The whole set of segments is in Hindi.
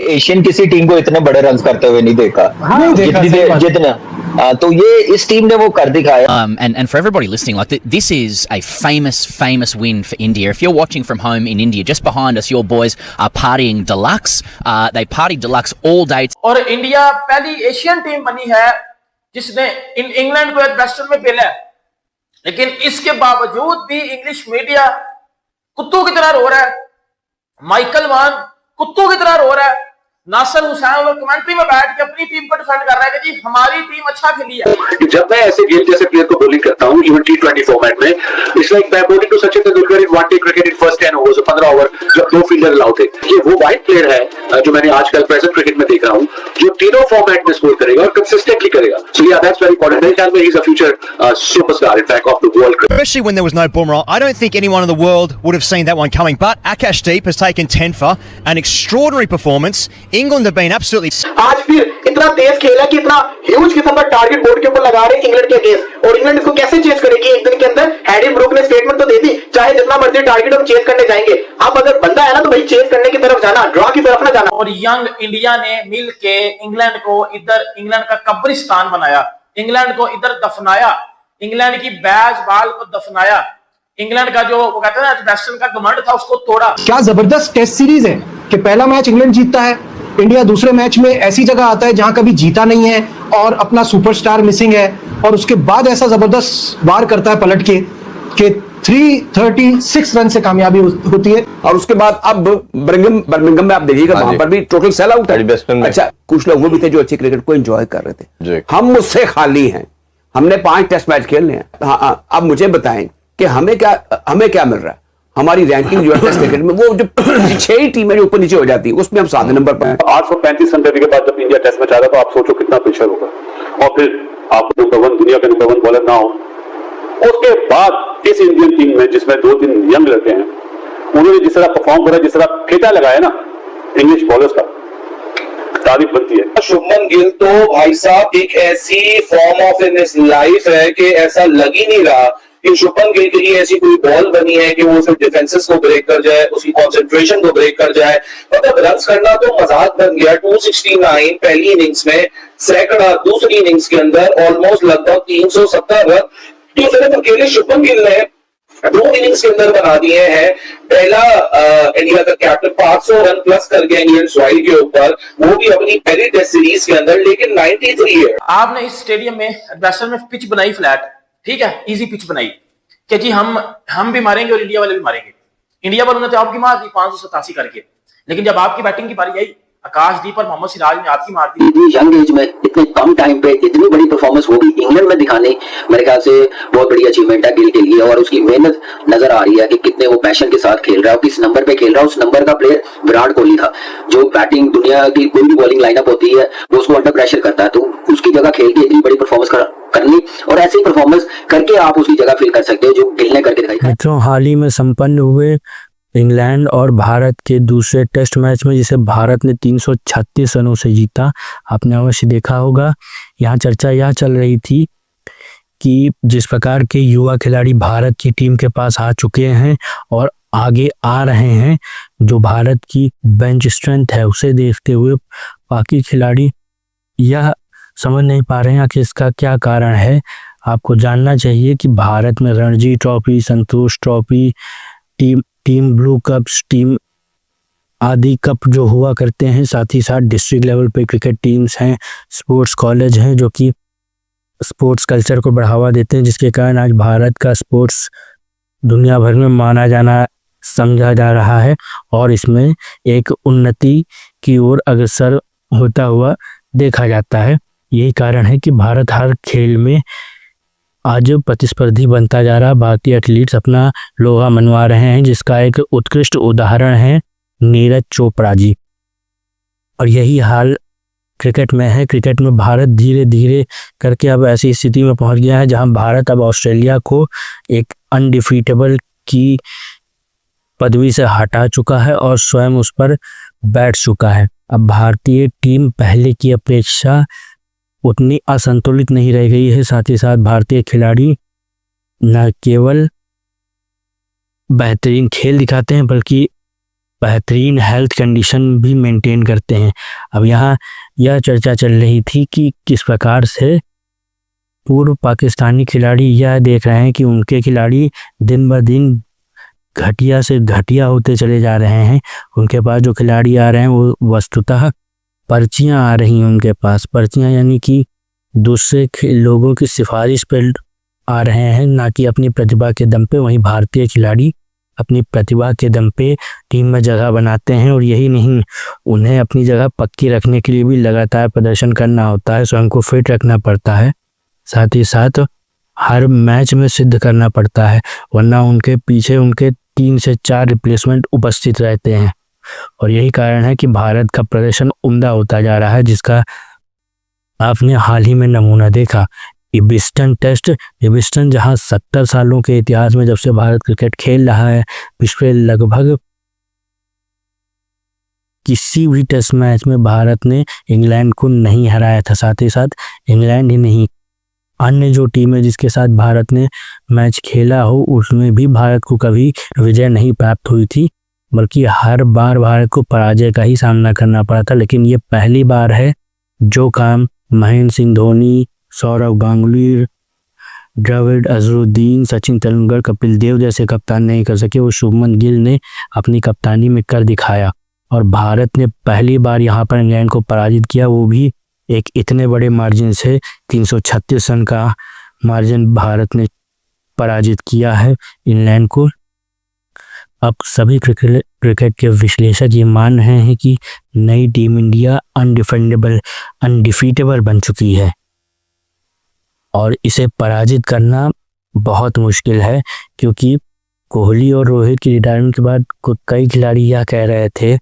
एशियन किसी टीम को इतने बड़े रन करते हुए नहीं देखा। हाँ, जितनी देर जितना तो ये इस टीम ने वो कर दिखाया। And for everybody listening, like this is a famous win for India. If you're watching from home in India, just behind us, your boys are partying deluxe. They partied deluxe all day. और इंडिया पहली एशियन टीम बनी है जिसने इंग्लैंड को वेस्टर्न में खेला है, लेकिन इसके बावजूद भी इंग्लिश मीडिया कुत्तों की तरह रो रहा है। माइकल वान कुत्तों की तरह रो रहा है। नासिर हुसैन और कमेंट्री में बैठ के अपनी टीम को डिफेंड कर रहा है कि जी हमारी टीम अच्छा खेली है। जब मैं ऐसे गेल जैसे प्लेयर को बॉलिंग करता हूं, इवन T20 फॉर्मेट में, इट्स लाइक मैं bowling to Sachin Tendulkar in one day cricket in first 10 overs, 15 over जब 2 फील्डर अलाउ थे। ये वो वाइड प्लेयर है जो मैंने आजकल प्रेजेंट क्रिकेट में देख रहा हूं, जो तीनों फॉर्मेट में स्कोर करेगा और कंसिस्टेंटली करेगा। सो या दैट्स वेरी इंपॉर्टेंट। मेरे ख्याल में he is a future superstar in fact of the world. Especially when there was no Bumrah. I don't think anyone in the world would have seen that one coming. But Akashdeep has taken 10 for an extraordinary performance. England have been absolutely. आज फिर इतना तेज खेला कि इतना ह्यूज किस्म का टारगेट बोर्ड के ऊपर लगा रहे इंग्लैंड के अगेंस्ट, और इंग्लैंड इसको कैसे चेज करेगी? एक दिन के अंदर हैरी ब्रूक ने स्टेटमेंट तो दे दी, चाहे जितना मर्जी टारगेट हम चेज करने जाएंगे। अब अगर बंदा है ना तो भाई चेज करने की तरफ जाना, ड्रॉ की तरफ ना जाना। और यंग इंडिया ने मिल के इंग्लैंड को इधर इंग्लैंड का कब्रिस्तान बनाया, इंग्लैंड को इधर दफनाया, इंग्लैंड की बैज बाल को दफनाया, इंग्लैंड का जो वो कहते हैं ना वेस्टर्न का घमंड था उसको तोड़ा। क्या जबरदस्त टेस्ट सीरीज है कि पहला मैच इंग्लैंड जीतता है, इंडिया दूसरे मैच में ऐसी जगह आता है जहां कभी जीता नहीं है और अपना सुपरस्टार मिसिंग है, और उसके बाद ऐसा जबरदस्त वार करता है पलट के 336 रन से कामयाबी होती है। और उसके बाद अब बर्मिंघम में आप देखिएगा, वहां पर भी टोटल सेल आउट है। अच्छा, कुछ लोग वो भी थे जो अच्छे क्रिकेट को एंजॉय कर रहे थे। हम मुझसे खाली हैं, हमने 5 टेस्ट मैच खेलने हैं। हाँ, अब मुझे बताएं कि हमें क्या मिल रहा है? हमारी रैंकिंग जो है टेस्ट क्रिकेट में, वो जो 6 टीमें जो ऊपर नीचे हो जाती है, उसमें हम 7 नंबर पर हैं। 835 रन के बाद जब इंडिया टेस्ट मैच आ रहा तो आप सोचो कितना प्रेशर होगा, और फिर आप नंबर 1 दुनिया के नंबर 1 बॉलर ना हो। उसके बाद इस इंडियन टीम में जिसमें 2-3 यंग लड़के हैं, उन्होंने जिस तरह परफॉर्म करा, जिस तरह फेटा लगाया ना इंग्लिश बॉलर्स का, तारीफ बनती है। शुभमन गिल तो भाई साहब एक ऐसी form of in his life है कि ऐसा लग ही नहीं रहा कि शुभमन गिल के लिए ऐसी कोई बॉल बनी है कि वो सिर्फ डिफेंसेस को ब्रेक कर जाए, उसकी कंसंट्रेशन को ब्रेक कर जाए। मतलब रन्स करना तो मजाक बन गया। 269 पहली इनिंग्स में, सैकड़ा दूसरी इनिंग्स के अंदर, ऑलमोस्ट लगभग 370 रन तो सिर्फ अकेले शुभमन गिल ने 2 इनिंग्स के अंदर बना दिए हैं। पहला इंडिया का कैप्टन 500 रन प्लस कर गया इंडियन सॉइल के ऊपर, वो भी अपनी पहली टेस्ट सीरीज के अंदर, लेकिन 93 है। आपने इस स्टेडियम में वेस्टर्न में पिच बनाई फ्लैट, ठीक है, इजी पिच बनाई कि जी हम भी मारेंगे और इंडिया वाले भी मारेंगे। इंडिया वालों ने तो आपकी मार दी 587 करके, लेकिन जब आपकी बैटिंग की बारी आई, आकाशदीप और मोहम्मद सिराज ने आपकी मार दी। इतनी यंग एज में इतने कम टाइम पे इतनी बड़ी परफॉर्मेंस वो भी इंग्लैंड में दिखाने, मेरे ख्याल से बहुत बड़ी अचीवमेंट है गिल के लिए, और उसकी मेहनत नजर आ रही है कि कितने वो पैशन के साथ खेल रहा है, किस नंबर पे खेल रहा है। उस नंबर का प्लेयर विराट कोहली था, जो बैटिंग दुनिया की कोई भी बॉलिंग लाइनअप होती है वो उसको अंडर प्रेशर करता है, तो उसकी जगह खेल के इतनी बड़ी परफॉर्मेंस करनी, और ऐसे ही परफॉर्मेंस करके आप उसकी जगह फिल कर सकते हो जो गिल ने करके दिखाई। मित्रों, हाल ही में संपन्न हुए इंग्लैंड और भारत के दूसरे टेस्ट मैच में, जिसे भारत ने 336 रनों से जीता, आपने अवश्य देखा होगा। यहाँ चर्चा यह चल रही थी कि जिस प्रकार के युवा खिलाड़ी भारत की टीम के पास आ चुके हैं और आगे आ रहे हैं, जो भारत की बेंच स्ट्रेंथ है उसे देखते हुए बाकी खिलाड़ी यह समझ नहीं पा रहे हैं कि इसका क्या कारण है। आपको जानना चाहिए कि भारत में Ranji trophy, Santosh trophy, team blue cups, team आदि कप जो हुआ करते हैं, साथ ही साथ डिस्ट्रिक्ट लेवल पे क्रिकेट टीम्स हैं, स्पोर्ट्स कॉलेज हैं जो कि स्पोर्ट्स कल्चर को बढ़ावा देते हैं, जिसके कारण आज भारत का स्पोर्ट्स दुनिया भर में माना जाना, समझा जा रहा है और इसमें एक उन्नति की ओर अग्रसर होता हुआ देखा जाता है। यही कारण है कि भारत हर खेल में आज प्रतिस्पर्धी बनता जा रहा। भारतीय एथलीट्स अपना लोहा मनवा रहे हैं, जिसका एक उत्कृष्ट उदाहरण है नीरज चोपड़ा जी। और यही हाल क्रिकेट में है। क्रिकेट में भारत धीरे धीरे करके अब ऐसी स्थिति में पहुंच गया है जहां भारत अब ऑस्ट्रेलिया को एक अनडिफीटेबल की पदवी से हटा चुका है और स्वयं उस पर बैठ चुका है। अब भारतीय टीम पहले की अपेक्षा उतनी असंतुलित नहीं रह गई है। साथ ही साथ भारतीय खिलाड़ी न केवल बेहतरीन खेल दिखाते हैं बल्कि बेहतरीन हेल्थ कंडीशन भी मेंटेन करते हैं। अब यहाँ यह चर्चा चल रही थी कि किस प्रकार से पूर्व पाकिस्तानी खिलाड़ी यह देख रहे हैं कि उनके खिलाड़ी दिन ब दिन घटिया से घटिया होते चले जा रहे हैं। उनके पास जो खिलाड़ी आ रहे हैं वो वस्तुतः पर्चियां आ रही हैं उनके पास। पर्चियां यानी कि दूसरे लोगों की सिफारिश पर आ रहे हैं, ना कि अपनी प्रतिभा के दम पे। वहीं भारतीय खिलाड़ी अपनी प्रतिभा के दम पे टीम में जगह बनाते हैं, और यही नहीं, उन्हें अपनी जगह पक्की रखने के लिए भी लगातार प्रदर्शन करना होता है, स्वयं को फिट रखना पड़ता है, साथ ही साथ हर मैच में सिद्ध करना पड़ता है, वरना उनके पीछे उनके 3 से 4 रिप्लेसमेंट उपस्थित रहते हैं। और यही कारण है कि भारत का प्रदर्शन उम्दा होता जा रहा है, जिसका आपने हाल ही में नमूना देखा। इबिस्टन टेस्ट, इबिस्टन जहां 70 सालों के इतिहास में जब से भारत क्रिकेट खेल रहा है, पिछले लगभग किसी भी टेस्ट मैच में भारत ने इंग्लैंड को नहीं हराया था। साथ ही साथ इंग्लैंड ही नहीं, अन्य जो टीमें जिसके साथ भारत ने मैच खेला हो उसमें भी भारत को कभी विजय नहीं प्राप्त हुई थी, बल्कि हर बार भारत को पराजय का ही सामना करना पड़ा था। लेकिन ये पहली बार है जो काम महेंद्र सिंह धोनी, सौरव गांगुली, द्रविड़, अजरुद्दीन, सचिन तेंदुलकर, कपिल देव जैसे कप्तान नहीं कर सके, वो शुभमन गिल ने अपनी कप्तानी में कर दिखाया। और भारत ने पहली बार यहाँ पर इंग्लैंड को पराजित किया, वो भी एक इतने बड़े मार्जिन से। 336 रन का मार्जिन भारत ने पराजित किया है इंग्लैंड को। अब सभी क्रिकेट के विश्लेषक ये मान रहे हैं कि नई टीम इंडिया अनडिफीटेबल बन चुकी है, और इसे पराजित करना बहुत मुश्किल है, क्योंकि कोहली और रोहित की रिटायरमेंट के बाद कई खिलाड़ी यह कह रहे थे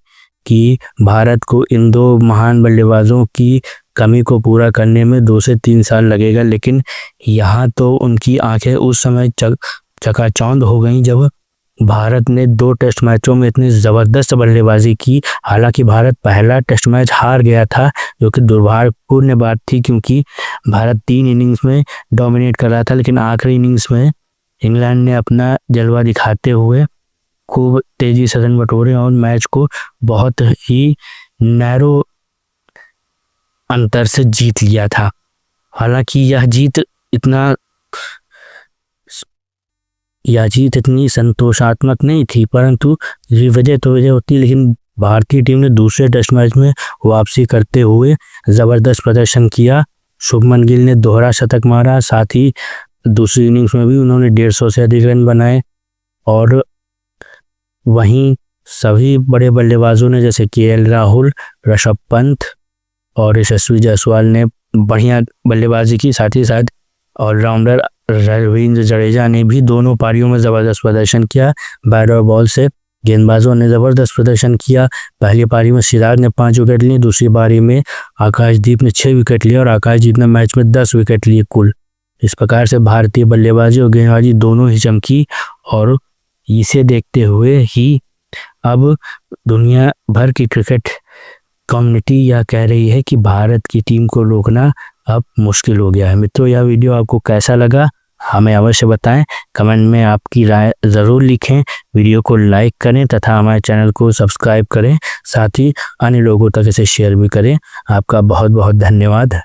कि भारत को इन 2 महान बल्लेबाजों की कमी को पूरा करने में 2 से 3 साल लगेगा। लेकिन यहाँ तो उनकी आंखें उस समय चकाचौंध हो गईं जब भारत ने 2 टेस्ट मैचों में इतनी ज़बरदस्त बल्लेबाजी की। हालांकि भारत पहला टेस्ट मैच हार गया था, जो कि दुर्भाग्यपूर्ण बात थी, क्योंकि भारत 3 इनिंग्स में डोमिनेट कर रहा था। लेकिन आखिरी इनिंग्स में इंग्लैंड ने अपना जलवा दिखाते हुए खूब तेज़ी से रन बटोरे और मैच को बहुत ही नैरो अंतर से जीत लिया था। हालांकि यह जीत इतनी संतोषात्मक नहीं थी, परंतु विजय तो विजय होती, लेकिन भारतीय टीम ने दूसरे टेस्ट मैच में वापसी करते हुए ज़बरदस्त प्रदर्शन किया। शुभमन गिल ने दोहरा शतक मारा, साथ ही दूसरी इनिंग्स में भी उन्होंने 150 से अधिक रन बनाए। और वहीं सभी बड़े बल्लेबाजों ने, जैसे केएल राहुल, ऋषभ पंत और यशस्वी जायसवाल ने बढ़िया बल्लेबाजी की। साथ ही साथ ऑलराउंडर रवींद्र जडेजा ने भी दोनों पारियों में ज़बरदस्त प्रदर्शन किया। बैट और बॉल से गेंदबाजों ने ज़बरदस्त प्रदर्शन किया। पहली पारी में सिराज ने 5 विकेट लिए, दूसरी पारी में आकाशदीप ने 6 विकेट लिए और आकाशदीप ने मैच में 10 विकेट लिए कुल। इस प्रकार से भारतीय बल्लेबाजी और गेंदबाजी दोनों ही चमकी, और इसे देखते हुए ही अब दुनिया भर की क्रिकेट कम्युनिटी यह कह रही है कि भारत की टीम को रोकना अब मुश्किल हो गया है। मित्रों, यह वीडियो आपको कैसा लगा हमें अवश्य बताएं, कमेंट में आपकी राय ज़रूर लिखें, वीडियो को लाइक करें तथा हमारे चैनल को सब्सक्राइब करें, साथ ही अन्य लोगों तक इसे शेयर भी करें। आपका बहुत बहुत धन्यवाद।